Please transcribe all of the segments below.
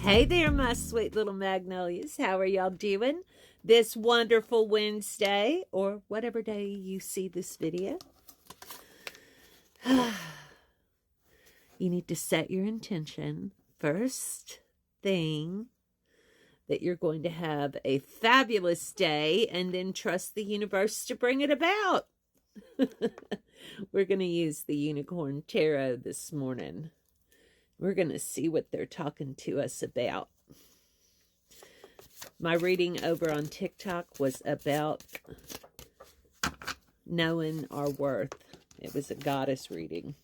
Hey there, my sweet little magnolias. How are y'all doing this wonderful Wednesday or whatever day you see this video? You need to set your intention. First thing, that you're going to have a fabulous day and then trust the universe to bring it about. We're going to use the Unicorn Tarot this morning. We're going to see what they're talking to us about. My reading over on TikTok was about knowing our worth. It was a goddess reading.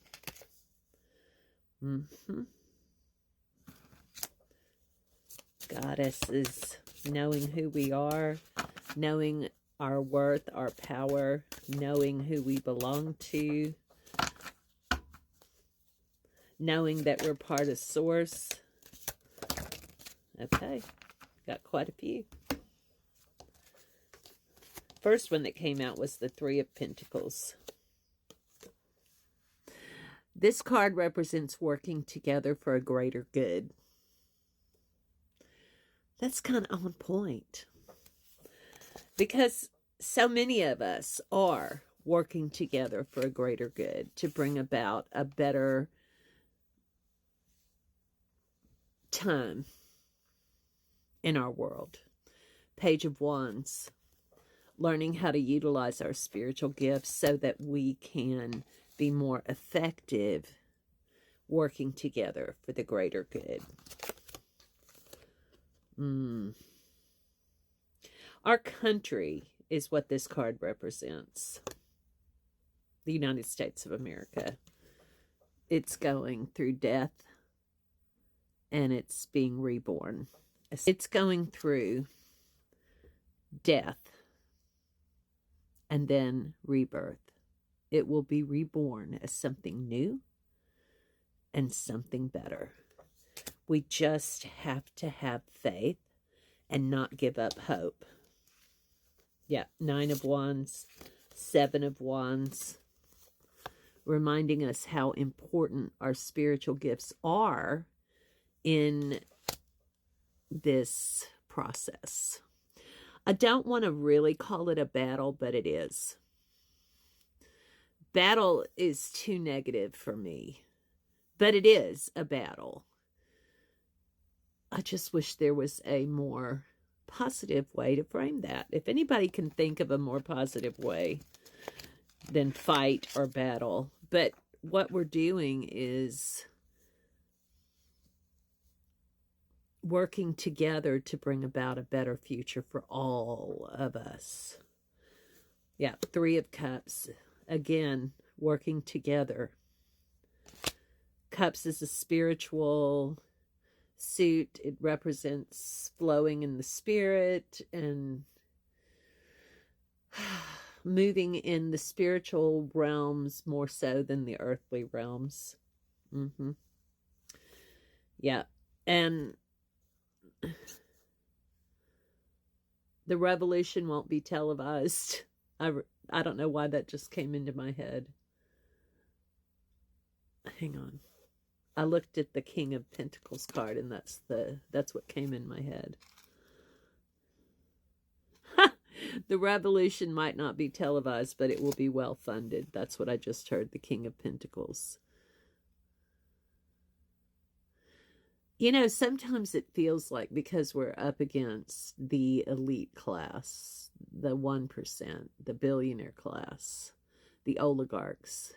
Goddesses, knowing who we are, knowing our worth, our power, knowing who we belong to, knowing that we're part of Source. Okay, got quite a few. First one that came out was the Three of Pentacles. This card represents working together for a greater good. That's kind of on point. Because so many of us are working together for a greater good to bring about a better time in our world. Page of Wands. Learning how to utilize our spiritual gifts so that we can be more effective working together for the greater good. Our country is what this card represents. The United States of America. It's going through death and it's being reborn. It's going through death and then rebirth. It will be reborn as something new and something better. We just have to have faith and not give up hope. Yeah, 9 of Wands, 7 of Wands, reminding us how important our spiritual gifts are in this process. I don't want to really call it a battle, but it is. Battle is too negative for me, but it is a battle. I just wish there was a more positive way to frame that. If anybody can think of a more positive way than fight or battle. But what we're doing is working together to bring about a better future for all of us. Yeah, 3 of Cups. Again, working together. Cups is a spiritual suit. It represents flowing in the spirit and moving in the spiritual realms more so than the earthly realms. Yeah, and the revolution won't be televised. I don't know why that just came into my head. Hang on. I looked at the King of Pentacles card and that's what came in my head. The revolution might not be televised, but it will be well funded. That's what I just heard, the King of Pentacles. You know, sometimes it feels like because we're up against the elite class, the 1%, the billionaire class, the oligarchs,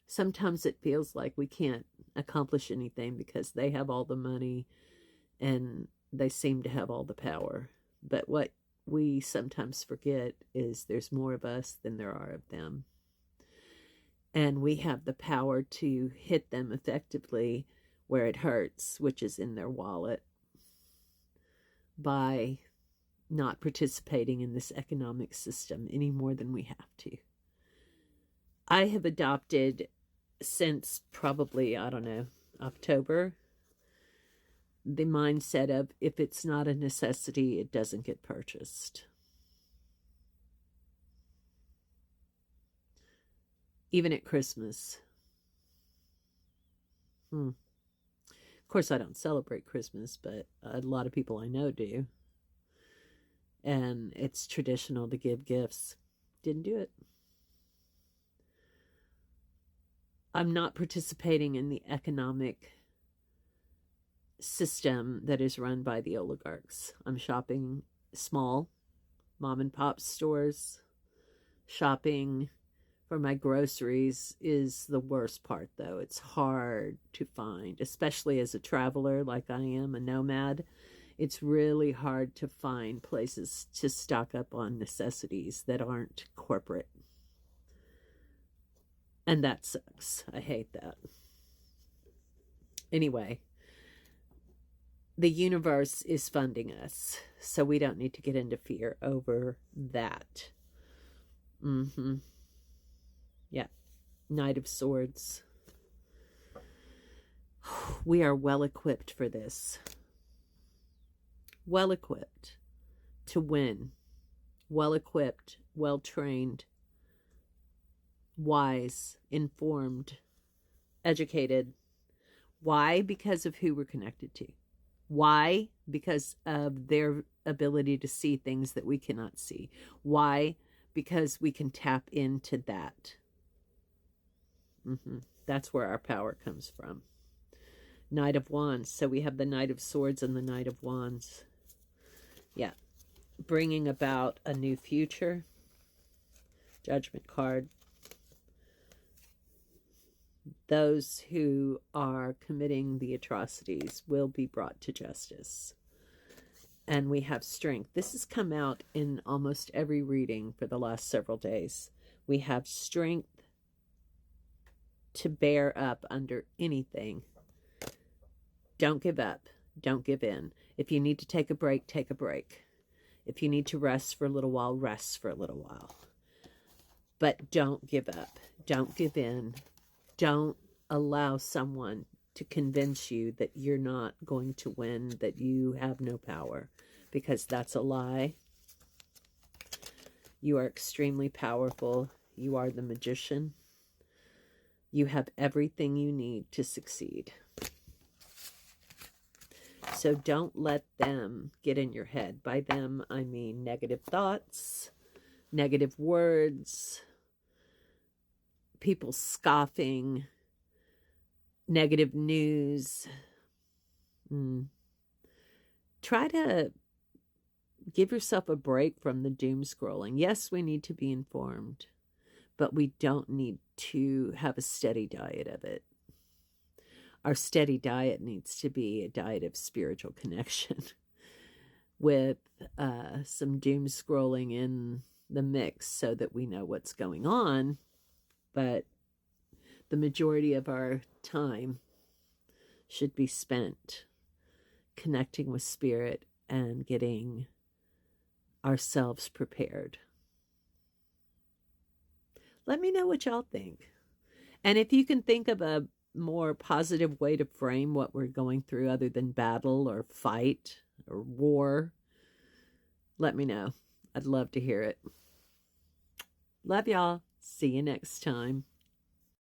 sometimes it feels like we can't accomplish anything because they have all the money and they seem to have all the power. But what we sometimes forget is there's more of us than there are of them. And we have the power to hit them effectively where it hurts, which is in their wallet, by not participating in this economic system any more than we have to. I have adopted since probably, I don't know, October, the mindset of if it's not a necessity, it doesn't get purchased. Even at Christmas. course, I don't celebrate Christmas, but a lot of people I know do. And it's traditional to give gifts. Didn't do it. I'm not participating in the economic system that is run by the oligarchs. I'm shopping small, mom and pop stores. Shopping for my groceries is the worst part, though. It's hard to find, especially as a traveler like I am, a nomad. It's really hard to find places to stock up on necessities that aren't corporate. And that sucks. I hate that. Anyway, the universe is funding us, so we don't need to get into fear over that. Yeah. Knight of Swords. We are well equipped for this. Well equipped to win. Well equipped, well trained, wise, informed, educated. Why? Because of who we're connected to. Why? Because of their ability to see things that we cannot see. Why? Because we can tap into that. That's where our power comes from. Knight of Wands. So we have the Knight of Swords and the Knight of Wands. Yeah. Bringing about a new future. Judgment card. Those who are committing the atrocities will be brought to justice. And we have strength. This has come out in almost every reading for the last several days. We have strength to bear up under anything. Don't give up. Don't give in. If you need to take a break, take a break. If you need to rest for a little while, rest for a little while. But don't give up. Don't give in. Don't allow someone to convince you that you're not going to win, that you have no power, because that's a lie. You are extremely powerful. You are the magician. You have everything you need to succeed. So don't let them get in your head. By them, I mean negative thoughts, negative words, people scoffing, negative news. Try to give yourself a break from the doom scrolling. Yes, we need to be informed, but we don't need to have a steady diet of it. Our steady diet needs to be a diet of spiritual connection with some doom scrolling in the mix so that we know what's going on. But the majority of our time should be spent connecting with spirit and getting ourselves prepared. Let me know what y'all think. And if you can think of a more positive way to frame what we're going through other than battle or fight or war, let me know. I'd love to hear it. Love y'all. See you next time.